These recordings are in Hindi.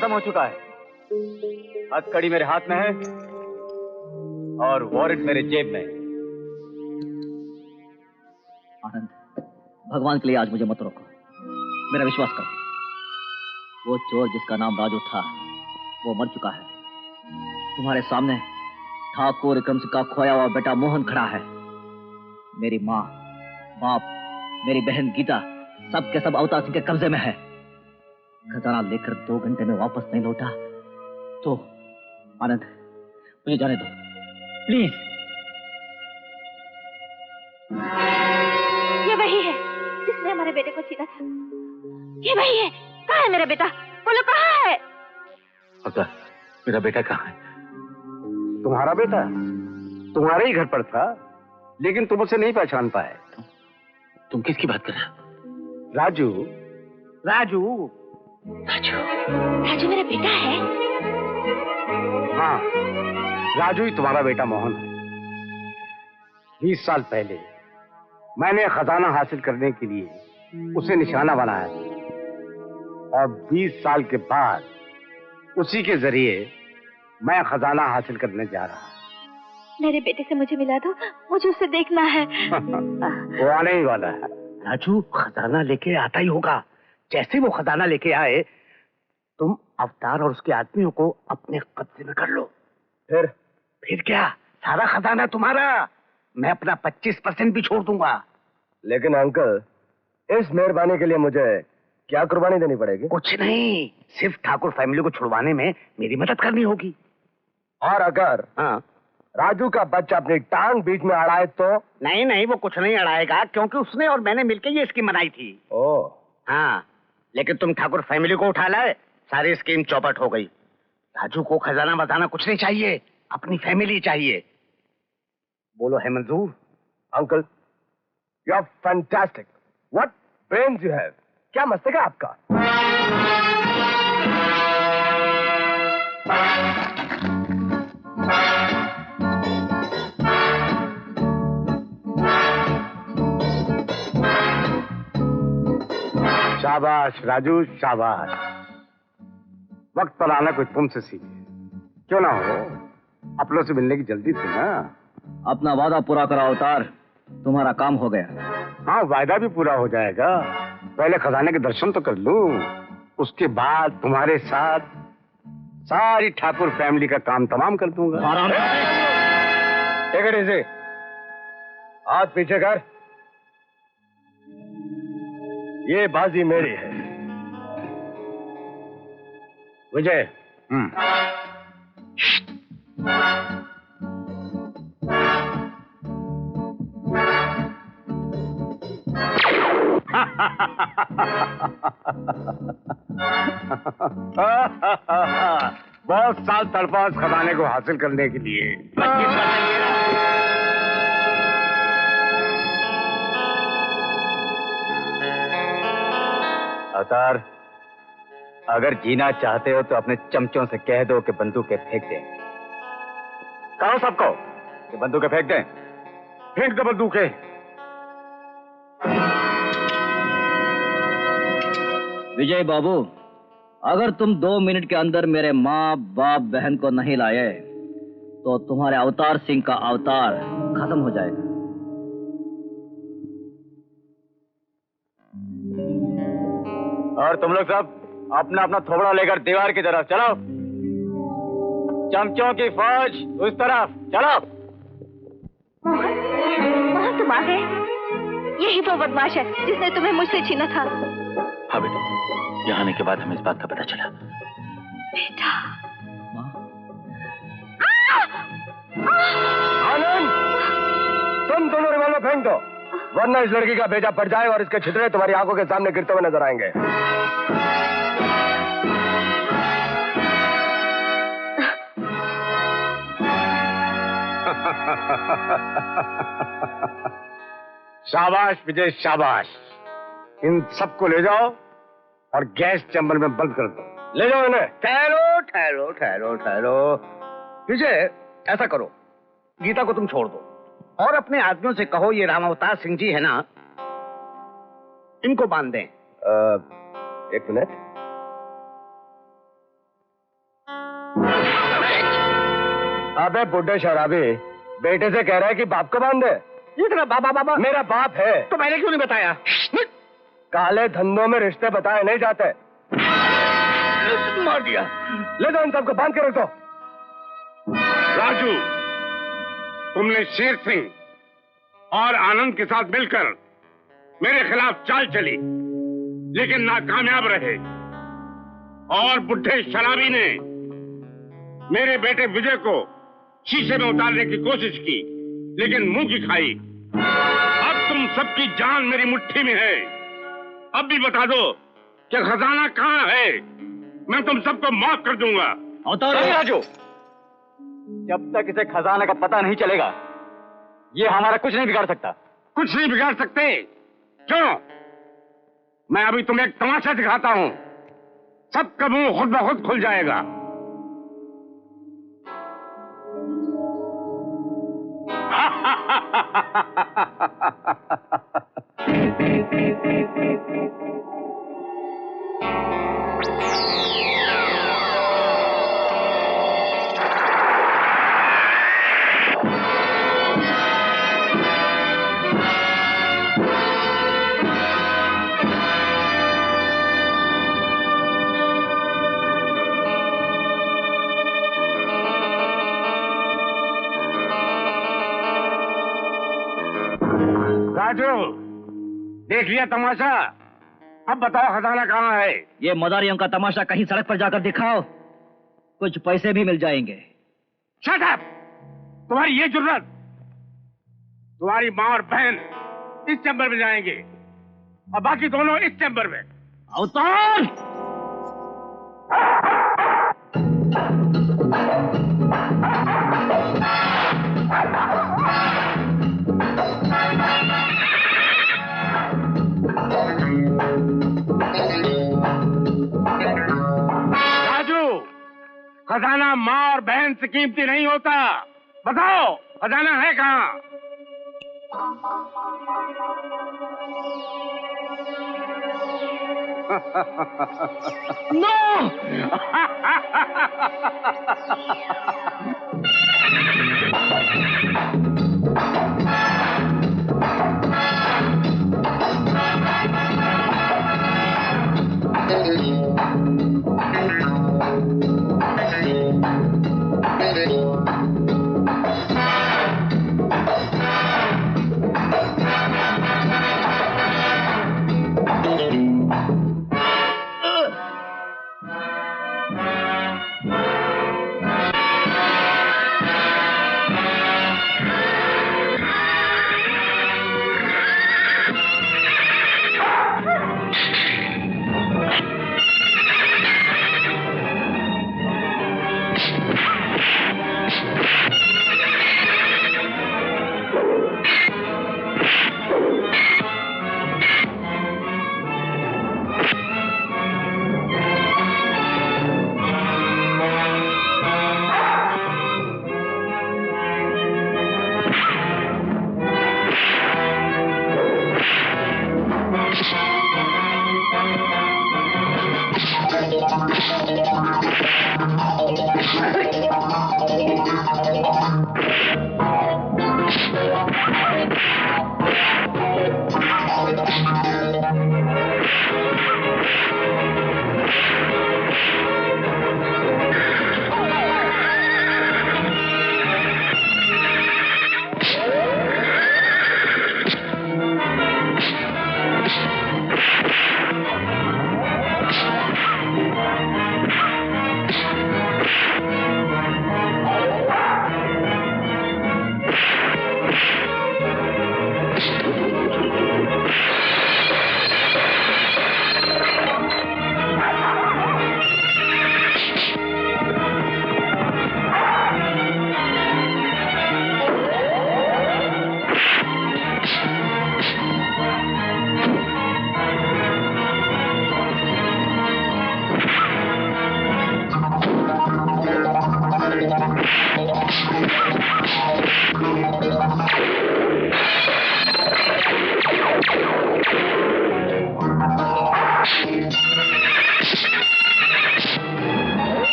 खत्म हो चुका है। हथकड़ी मेरे हाथ में है और वारंट मेरे जेब में है। आनंद, भगवान के लिए आज मुझे मत रोको। मेरा विश्वास करो, वो चोर जिसका नाम राजू था वो मर चुका है। तुम्हारे सामने ठाकुर विक्रम सिंह का खोया हुआ बेटा मोहन खड़ा है। मेरी माँ, बाप, मेरी बहन गीता सब के सब अवतार सिंह के कब्जे में है। खजाना लेकर 2 घंटे में वापस नहीं लौटा तो आनंद मुझे जाने दो प्लीज। ये वही है जिसने हमारे बेटे को छीना था। ये वही है। कहाँ है मेरा बेटा? बोलो कहाँ है? अगर मेरा बेटा कहाँ है? तुम्हारा बेटा तुम्हारे ही घर पर था, लेकिन तुम उसे नहीं पहचान पाए। तुम किसकी बात कर रहे हो? राजू। राजू राजू राजू मेरा बेटा है? हाँ, राजू ही तुम्हारा बेटा मोहन है। 20 साल पहले मैंने खजाना हासिल करने के लिए उसे निशाना बनाया और 20 साल के बाद उसी के जरिए मैं खजाना हासिल करने जा रहा हूँ। मेरे बेटे से मुझे मिला दो, मुझे उसे देखना है। वो आने ही वाला है। राजू खजाना लेके आता ही होगा। जैसे वो खजाना लेके आए तुम अवतार और उसके आदमियों को अपने कब्जे में कर लो। फिर क्या, सारा खजाना तुम्हारा। मैं अपना 25% भी छोड़ दूंगा। लेकिन अंकल, इस मेहरबानी के लिए मुझे क्या कुर्बानी देनी पड़ेगी? कुछ नहीं, सिर्फ ठाकुर फैमिली को छुड़वाने में मेरी मदद करनी होगी। और अगर राजू का बच्चा अपनी टांग बीच में अड़ाए तो? नहीं नहीं, वो कुछ नहीं अड़ाएगा, क्योंकि उसने और मैंने मिलकर ये स्कीम बनाई थी। ओह हाँ, लेकिन तुम ठाकुर फैमिली को उठा लाए, सारी स्कीम चौपट हो गई। राजू को खजाना बताना कुछ नहीं चाहिए, अपनी फैमिली चाहिए। बोलो है मंजूर? Uncle, you are fantastic. What brains you have. क्या मस्तिष्क है आपका। शाबाश राजू, शाबाश। वक्त पर आना कोई तुमसे सीखे, क्यों ना हो। अपनों से मिलने की जल्दी थी ना। अपना वादा पूरा करो अवतार, तुम्हारा काम हो गया। हाँ, वादा भी पूरा हो जाएगा। पहले खजाने के दर्शन तो कर लूं, उसके बाद तुम्हारे साथ सारी ठाकुर फैमिली का काम तमाम कर दूंगा। Take it easy. हाथ पीछे कर। ये बाजी मेरी है। विजय। बहुत साल तड़पा उस खजाने को हासिल करने के लिए। अवतार, अगर जीना चाहते हो तो अपने चमचों से कह दो कि बंदूकें फेंक दें। कहो सबको कि बंदूकें फेंक दें। फेंक दो बंदूकें। विजय बाबू, अगर तुम 2 मिनट के अंदर मेरे माँ बाप बहन को नहीं लाए तो तुम्हारे अवतार सिंह का अवतार खत्म हो जाएगा। और तुम लोग सब अपना अपना थोबड़ा लेकर दीवार की तरफ चलो। चमचों की फौज उस तरफ चलो। मोहन, तुम आ गए। यही वो बदमाश है जिसने तुम्हें मुझसे छीना था। हाँ बेटा, यहाँ आने के बाद हमें इस बात का पता चला। बेटा। आनंद, तुम दोनों रिवॉल्वर फेंक दो, वरना इस लड़की का भेजा पड़ जाए और इसके छितरे तुम्हारी आंखों के सामने गिरते हुए नजर आएंगे। शाबाश विजय, शाबाश। इन सबको ले जाओ और गैस चैम्बर में बंद कर दो। ले जाओ इन्हें। ठहरो ठहरो ठहरो ठहरो। विजय, ऐसा करो, गीता को तुम छोड़ दो और अपने आदमियों से कहो ये राम अवतार सिंह जी है ना, इनको बांध दें। एक मिनट। अबे बुड्ढे शराबी, बेटे से कह रहा है कि बाप को बांध दे। ये तेरा बाबा बाबा मेरा बाप है। तो मैंने क्यों नहीं बताया? काले धंधों में रिश्ते बताए नहीं जाते। मार दिया। ले जाओ इन सबको, बांध के रख दो। राजू, तुमने शेर सिंह और आनंद के साथ मिलकर मेरे खिलाफ चाल चली, लेकिन नाकामयाब रहे। और बुढ़े शराबी ने मेरे बेटे विजय को शीशे में उतारने की कोशिश की, लेकिन मुंह की खाई। अब तुम सबकी जान मेरी मुट्ठी में है। अब भी बता दो कि खजाना कहाँ है, मैं तुम सबको माफ कर दूंगा। नहीं राजू, जब तक इसे खजाना का पता नहीं चलेगा, ये हमारा कुछ नहीं बिगाड़ सकता। कुछ नहीं बिगाड़ सकते? क्यों? मैं अभी तुम्हें एक तमाशा दिखाता हूं, सबका मुंह खुद ब खुद खुल जाएगा। राजू, देख लिया तमाशा? अब बताओ खजाना कहाँ है? ये मदारियों का तमाशा कहीं सड़क पर जाकर दिखाओ, कुछ पैसे भी मिल जाएंगे। Shut up! तुम्हारी ये जुर्रत! तुम्हारी माँ और बहन इस चैम्बर में जाएंगे और बाकी दोनों इस चैम्बर में। अवतार! खजाना माँ और बहन से कीमती नहीं होता। बताओ खजाना है कहाँ? नो!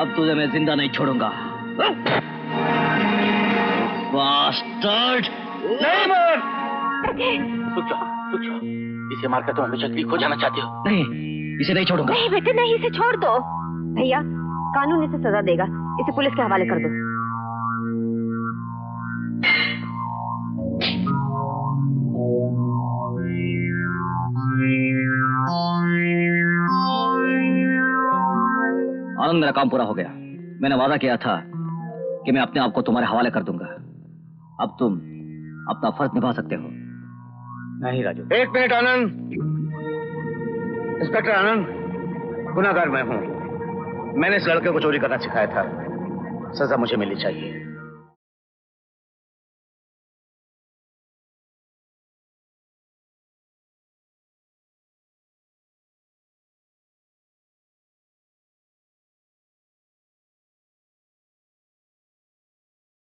अब तुझे मैं जिंदा नहीं छोड़ूंगा। बास्टर्ड! नहीं मार! रुक जाओ। इसे मारकर तुम हमेशा के लिए खो जाना चाहते हो? नहीं, इसे नहीं छोड़ूंगा। नहीं बेटे नहीं, इसे छोड़ दो। भैया कानून इसे सजा देगा, इसे पुलिस के हवाले कर दो। आनंद, मेरा काम पूरा हो गया। मैंने वादा किया था कि मैं अपने आप को तुम्हारे हवाले कर दूंगा। अब तुम अपना फर्ज निभा सकते हो। नहीं राजू। एक मिनट आनंद। इंस्पेक्टर आनंद, गुनाहगार मैं हूं। मैंने इस लड़के को चोरी करना सिखाया था। सजा मुझे मिलनी चाहिए।